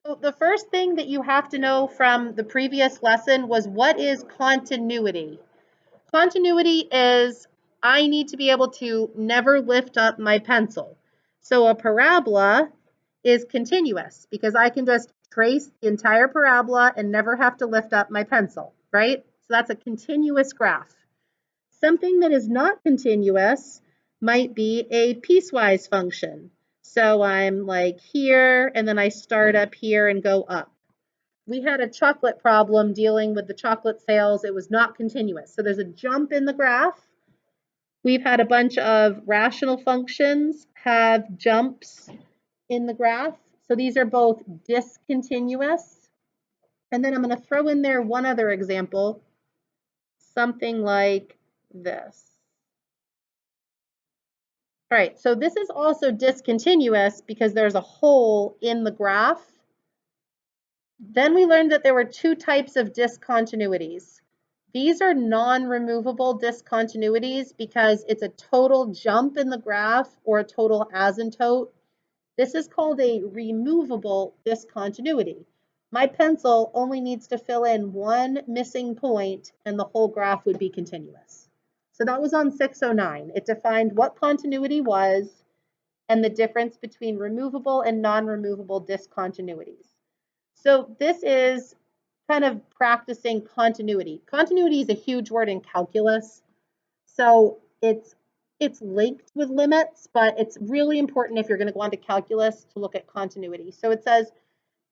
So the first thing that you have to know from the previous lesson was, what is continuity? Continuity is, I need to be able to never lift up my pencil. So a parabola is continuous because I can just trace the entire parabola and never have to lift up my pencil, right? So that's a continuous graph. Something that is not continuous might be a piecewise function. So I'm like here, and then I start up here and go up. We had a chocolate problem dealing with the chocolate sales. It was not continuous. So there's a jump in the graph. We've had a bunch of rational functions have jumps in the graph. So these are both discontinuous. And then I'm going to throw in there one other example, something like this. All right, so this is also discontinuous because there's a hole in the graph. Then we learned that there were two types of discontinuities. These are non-removable discontinuities because it's a total jump in the graph or a total asymptote. This is called a removable discontinuity. My pencil only needs to fill in one missing point and the whole graph would be continuous. So that was on 609. It defined what continuity was and the difference between removable and non-removable discontinuities. So this is kind of practicing continuity. Continuity is a huge word in calculus. So it's linked with limits, but it's really important if you're going to go on to calculus to look at continuity. So it says,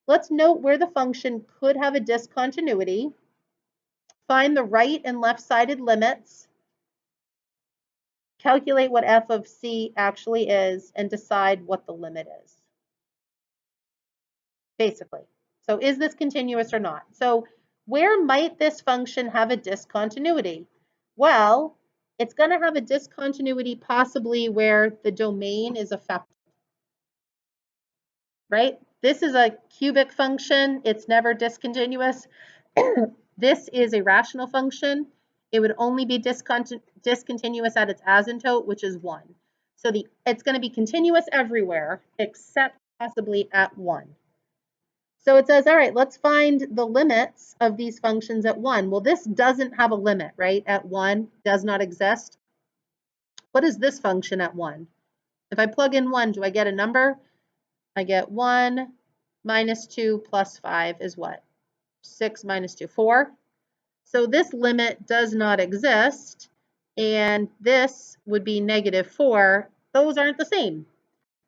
let's note where the function could have a discontinuity, find the right and left-sided limits, calculate what f of c actually is, and decide what the limit is. Basically. So is this continuous or not? So where might this function have a discontinuity? Well, it's going to have a discontinuity possibly where the domain is affected, right? This is a cubic function. It's never discontinuous. This is a rational function. It would only be discontinuous at its asymptote, which is 1. So it's going to be continuous everywhere except possibly at 1. So it says, all right, let's find the limits of these functions at 1. Well, this doesn't have a limit, right? At 1 does not exist. What is this function at 1? If I plug in 1, do I get a number? I get 1 minus 2 plus 5 is what? 6 minus 2, 4. So this limit does not exist, and this would be negative 4. Those aren't the same.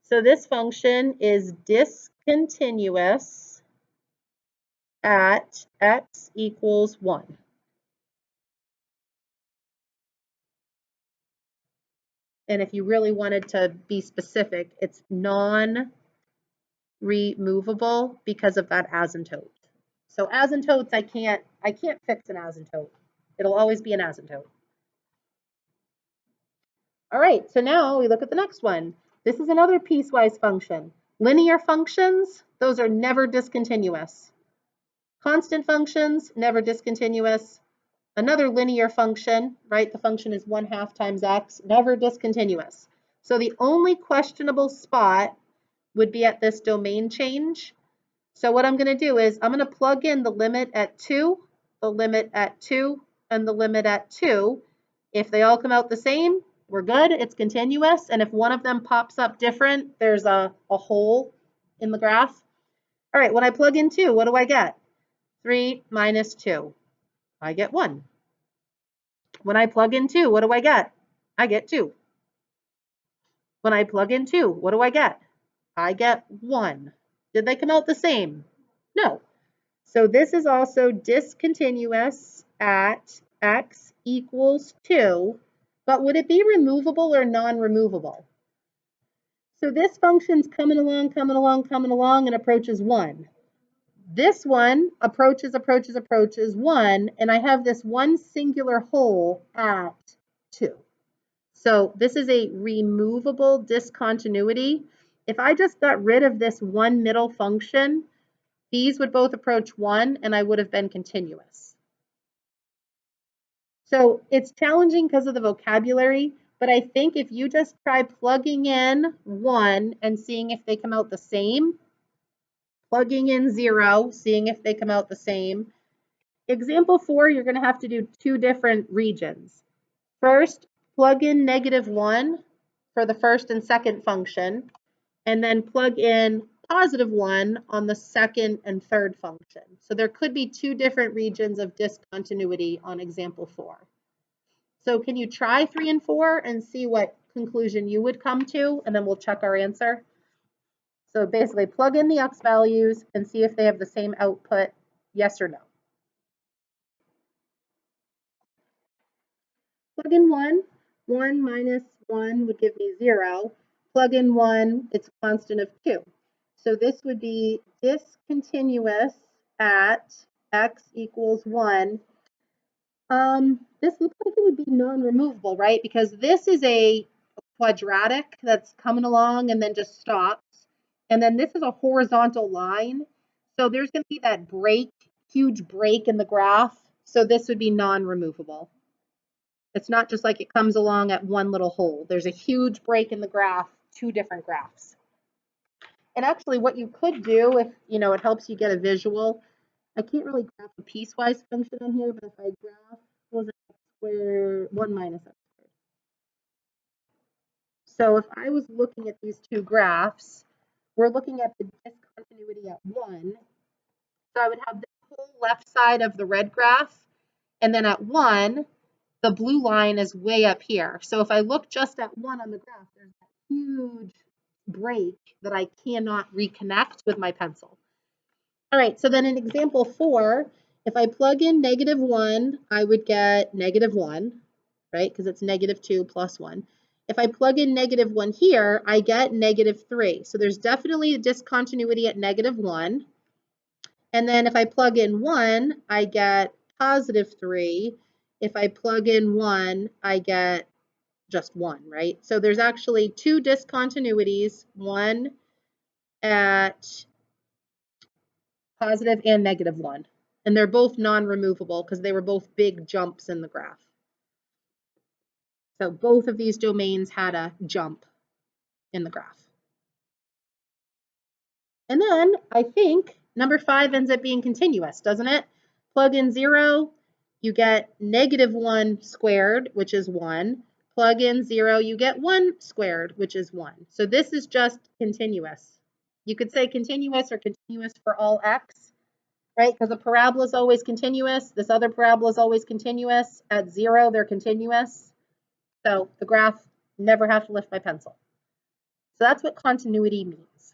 So this function is discontinuous at x equals 1. And if you really wanted to be specific, it's non-removable because of that asymptote. So asymptotes, I can't fix an asymptote. It'll always be an asymptote. All right, so now we look at the next one. This is another piecewise function. Linear functions, those are never discontinuous. Constant functions, never discontinuous. Another linear function, right? The function is 1/2 times x, never discontinuous. So the only questionable spot would be at this domain change. So what I'm going to do is I'm going to plug in the limit at 2, the limit at 2, and the limit at 2. If they all come out the same, we're good. It's continuous. And if one of them pops up different, there's a hole in the graph. All right, when I plug in 2, what do I get? 3 minus 2. I get 1. When I plug in 2, what do I get? I get 2. When I plug in 2, what do I get? I get 1. Did they come out the same? No. So this is also discontinuous at x equals 2, but would it be removable or non-removable? So this function's coming along, and approaches 1. This one approaches 1, and I have this one singular hole at 2. So this is a removable discontinuity. If I just got rid of this one middle function, these would both approach 1, and I would have been continuous. So it's challenging because of the vocabulary, but I think if you just try plugging in 1 and seeing if they come out the same, plugging in 0, seeing if they come out the same. Example 4, you're going to have to do 2 different regions. First, plug in -1 for the first and second function, and then plug in +1 on the second and third function. So there could be 2 different regions of discontinuity on example 4. So can you try 3 and 4 and see what conclusion you would come to, and then we'll check our answer. So basically plug in the x values and see if they have the same output, yes or no. Plug in 1, 1 minus 1 would give me 0. Plug in 1, it's a constant of 2. So this would be discontinuous at x equals 1. This looks like it would be non-removable, right? Because this is a quadratic that's coming along and then just stops. And then this is a horizontal line. So there's going to be that break, huge break in the graph. So this would be non-removable. It's not just like it comes along at one little hole. There's a huge break in the graph, 2 different graphs. And actually what you could do, if it helps you get a visual, I can't really graph a piecewise function on here, but if I graph, was it x squared 1 minus x squared? So if I was looking at these 2 graphs, we're looking at the discontinuity at 1. So I would have the whole left side of the red graph, and then at 1, the blue line is way up here. So if I look just at 1 on the graph, there's that huge break that I cannot reconnect with my pencil. All right, so then in example 4, if I plug in -1, I would get -1, right? Because it's -2 plus 1. If I plug in -1 here, I get -3. So there's definitely a discontinuity at -1. And then if I plug in 1, I get +3. If I plug in 1, I get just 1, right? So there's actually 2 discontinuities, one at positive and -1. And they're both non-removable because they were both big jumps in the graph. So both of these domains had a jump in the graph. And then I think number 5 ends up being continuous, doesn't it? Plug in 0, you get -1 squared, which is 1. Plug in 0, you get 1 squared, which is 1. So this is just continuous. You could say continuous or continuous for all x, right? Because a parabola is always continuous. This other parabola is always continuous. At 0, they're continuous. So the graph never have to lift my pencil. So that's what continuity means.